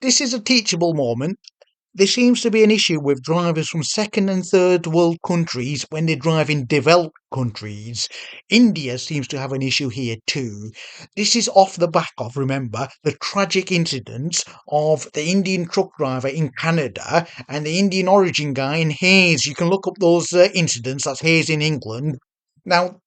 this is a teachable moment. There seems to be an issue with drivers from second and third world countries when they drive in developed countries. India seems to have an issue here too. This is off the back of, remember, the tragic incidents of the Indian truck driver in Canada and the Indian origin guy in Hayes. You can look up those incidents. That's Hayes in England. Now,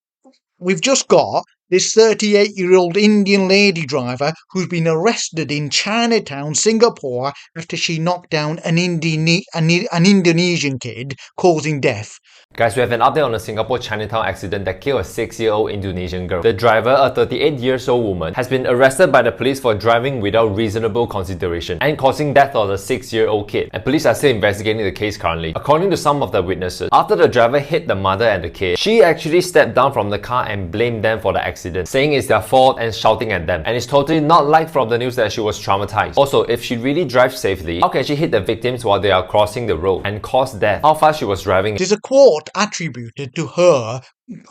we've just got this 38-year-old Indian lady driver who's been arrested in Chinatown, Singapore, after she knocked down an Indonesian kid, causing death. Guys, we have an update on the Singapore Chinatown accident that killed a 6-year-old Indonesian girl. The driver, a 38-year-old woman, has been arrested by the police for driving without reasonable consideration and causing death of a 6-year-old kid. And police are still investigating the case currently. According to some of the witnesses, after the driver hit the mother and the kid, she actually stepped down from the car and blamed them for the accident, saying it's their fault and shouting at them. And it's totally not like from the news that she was traumatized. Also, if she really drives safely, how can she hit the victims while they are crossing the road and cause death? How fast she was driving? There's a quote attributed to her,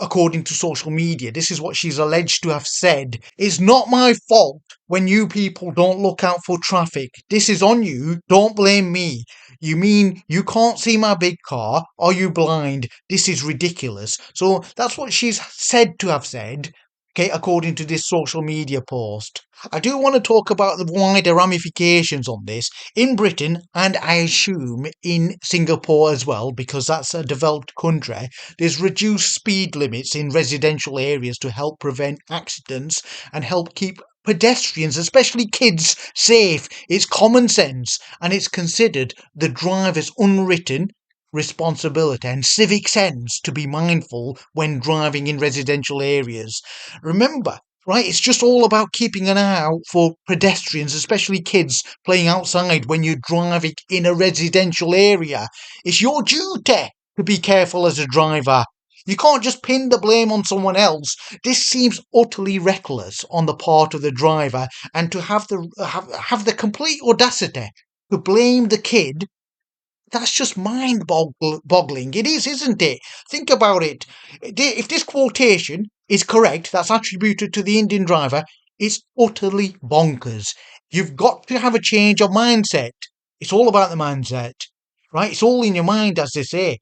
according to social media. This is what she's alleged to have said. It's not my fault when you people don't look out for traffic. This is on you. Don't blame me. You mean you can't see my big car? Are you blind? This is ridiculous. So that's what she's said to have said. Okay, according to this social media post. I do want to talk about the wider ramifications on this in Britain, and I assume in Singapore as well, because that's a developed country. There's reduced speed limits in residential areas to help prevent accidents and help keep pedestrians, especially kids, safe. It's common sense, and it's considered the driver's unwritten responsibility and civic sense to be mindful when driving in residential areas. Remember, right, it's just all about keeping an eye out for pedestrians, especially kids playing outside when you're driving in a residential area. It's your duty to be careful as a driver. You can't just pin the blame on someone else. This seems utterly reckless on the part of the driver, and to have the complete audacity to blame the kid. That's just mind-boggling. It is, isn't it? Think about it. If this quotation is correct, that's attributed to the Indian driver, it's utterly bonkers. You've got to have a change of mindset. It's all about the mindset, right? It's all in your mind, as they say.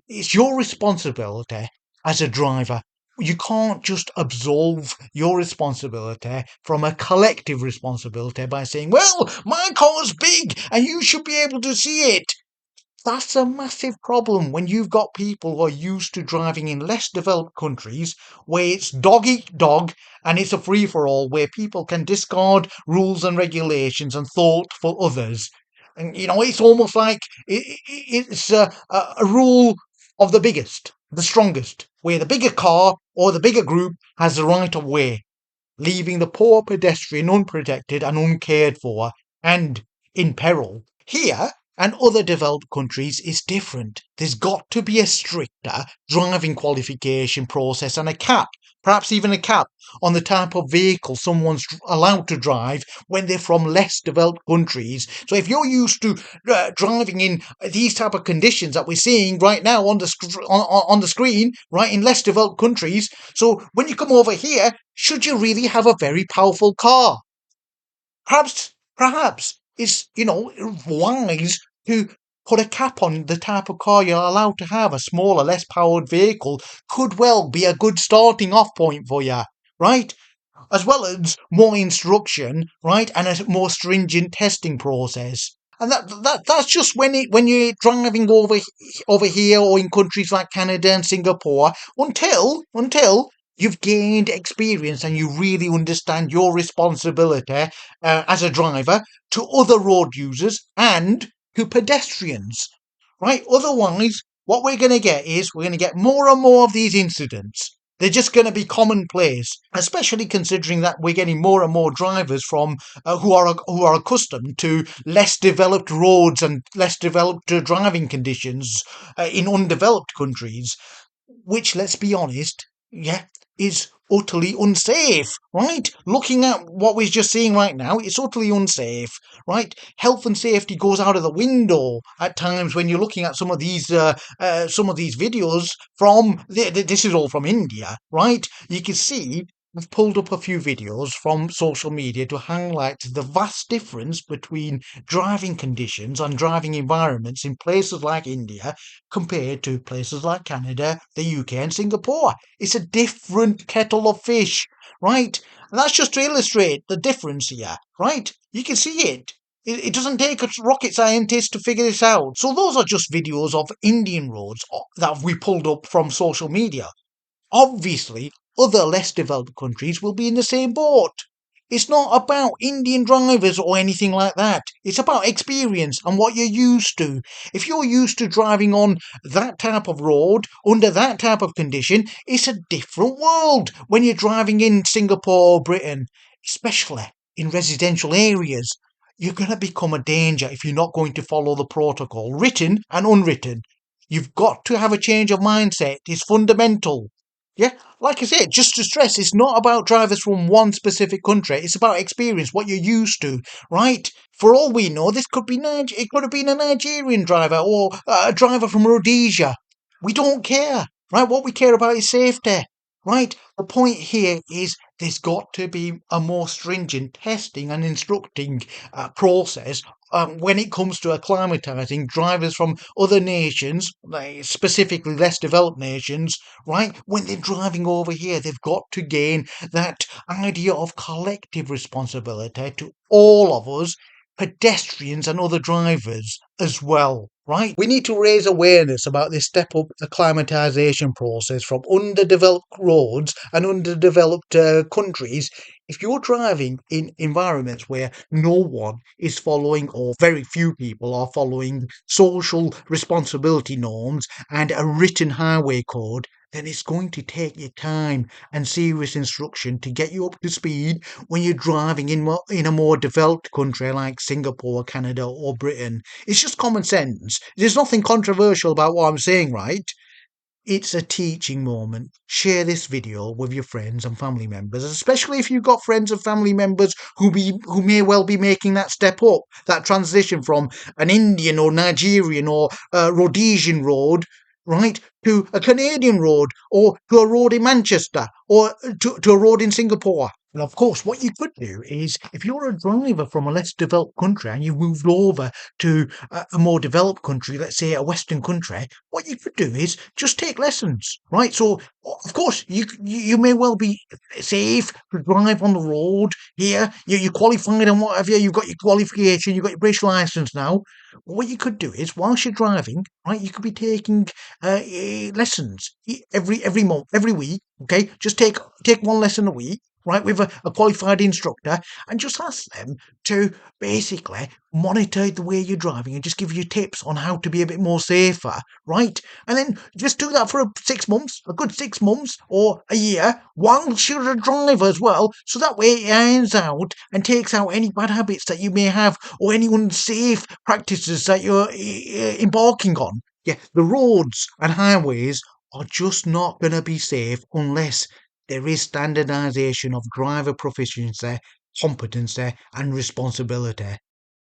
It's your responsibility as a driver. You can't just absolve your responsibility from a collective responsibility by saying, well, my car's big and you should be able to see it. That's a massive problem when you've got people who are used to driving in less developed countries where it's dog eat dog and it's a free-for-all where people can discard rules and regulations and thought for others. And, it's almost like it's a rule of the biggest, the strongest, where the bigger car or the bigger group has the right of way, leaving the poor pedestrian unprotected and uncared for and in peril. Here, and other developed countries is different. There's got to be a stricter driving qualification process and a cap, perhaps even a cap, on the type of vehicle someone's allowed to drive when they're from less developed countries. So if you're used to driving in these type of conditions that we're seeing right now on the screen, right, in less developed countries, so when you come over here, should you really have a very powerful car? Perhaps it's, wise to put a cap on the type of car you're allowed to have. A smaller, less powered vehicle could well be a good starting off point for you, right? As well as more instruction, right, and a more stringent testing process. And that's just when you're driving over here or in countries like Canada and Singapore until you've gained experience and you really understand your responsibility as a driver to other road users and to pedestrians, right? Otherwise, what we're going to get is we're going to get more and more of these incidents. They're just going to be commonplace, especially considering that we're getting more and more drivers from who are accustomed to less developed roads and less developed driving conditions in undeveloped countries, which, let's be honest, is utterly unsafe, right? Looking at what we're just seeing right now, it's utterly unsafe, right? Health and safety goes out of the window at times when you're looking at some of these videos from this is all from India, right? You can see I've pulled up a few videos from social media to highlight the vast difference between driving conditions and driving environments in places like India compared to places like Canada, the UK, and Singapore. It's a different kettle of fish, right? And that's just to illustrate the difference here, right? You can see it. It doesn't take a rocket scientist to figure this out. So those are just videos of Indian roads that we pulled up from social media. Obviously, other less developed countries will be in the same boat. It's not about Indian drivers or anything like that. It's about experience and what you're used to. If you're used to driving on that type of road, under that type of condition, it's a different world when you're driving in Singapore or Britain, especially in residential areas. You're going to become a danger if you're not going to follow the protocol, written and unwritten. You've got to have a change of mindset. It's fundamental. Yeah, like I said, just to stress, it's not about drivers from one specific country. It's about experience, what you're used to, right? For all we know, this could be it could have been a Nigerian driver or a driver from Rhodesia. We don't care, right? What we care about is safety, right? The point here is there's got to be a more stringent testing and instructing process when it comes to acclimatizing drivers from other nations, like specifically less developed nations, right? When they're driving over here, they've got to gain that idea of collective responsibility to all of us, pedestrians and other drivers as well, right? We need to raise awareness about this step up acclimatization process from underdeveloped roads and underdeveloped countries. If you're driving in environments where no one is following, or very few people are following, social responsibility norms and a written highway code, then it's going to take you time and serious instruction to get you up to speed when you're driving in a more developed country like Singapore, Canada, or Britain. It's just common sense. There's nothing controversial about what I'm saying, right? It's a teaching moment. Share this video with your friends and family members, especially if you've got friends and family members who may well be making that step up, that transition from an Indian or Nigerian or Rhodesian road, right, to a Canadian road or to a road in Manchester or to a road in Singapore. And of course, what you could do is, if you're a driver from a less developed country and you've moved over to a more developed country, let's say a Western country, what you could do is just take lessons, right? So, of course, you may well be safe to drive on the road here. You're qualified and whatever. You've got your qualification. You've got your British license now. What you could do is, whilst you're driving, right, you could be taking lessons every month, every week. Okay, just take one lesson a week, right, with a qualified instructor, and just ask them to basically monitor the way you're driving and just give you tips on how to be a bit more safer, right? And then just do that for 6 months, a good 6 months or a year, whilst you're a driver as well, so that way it irons out and takes out any bad habits that you may have or any unsafe practices that you're embarking on. Yeah, the roads and highways are just not going to be safe unless there is standardisation of driver proficiency, competency, and responsibility.